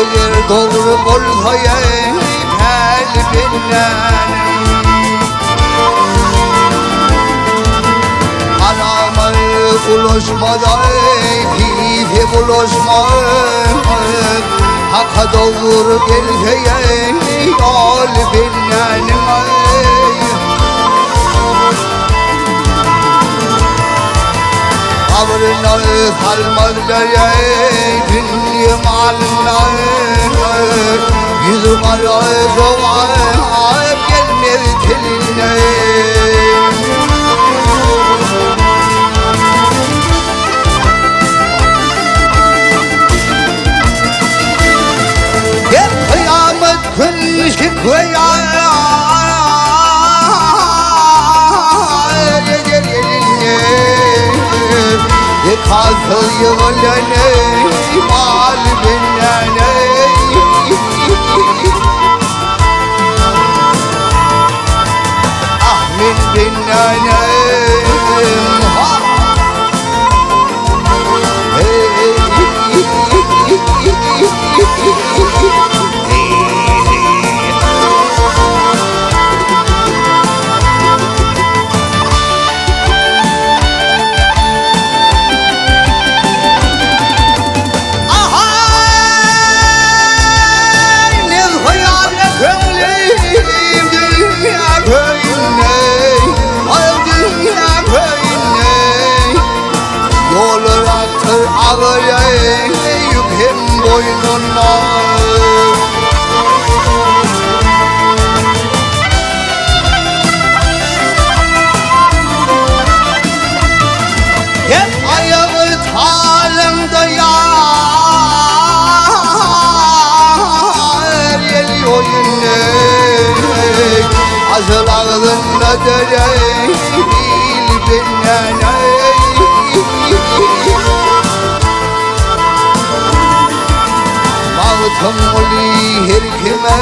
Eğer doğru olsa kalbinden Anama ulaşmadan Pife bulaşmadan Hakka doğru gelse kalbinden Kabrına kalmazlar dünya malına Yüzü kara soğan gelmez teline Hep kıyamet gün şıkvaya Yıkasıl yığılene kalbinlene Ahmin binlene Yükem boynuna Hep ayağı talemde yar Geliyor yine Asıl ağzında dere Bil benene Mağıtım oli her kime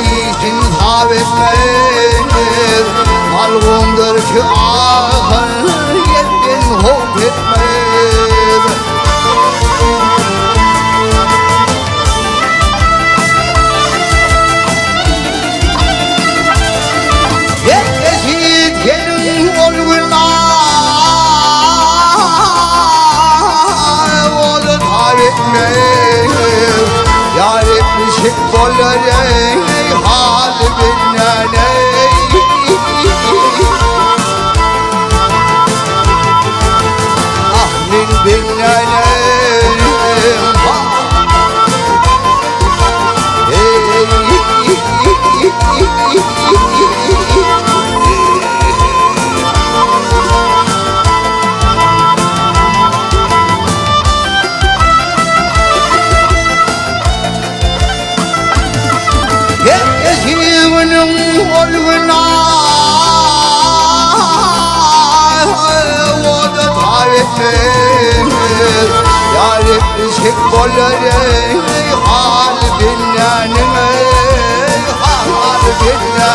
işin sabetmez Malgumdur ki ahır yetkin hop etmez Yetkesit gelin olguna Olu tabetmez Yarım şık bolere hal binnene Ahmin binnene Yevinin olguna O da tavetmez Yarım şık bolere hal binnene Hal binnene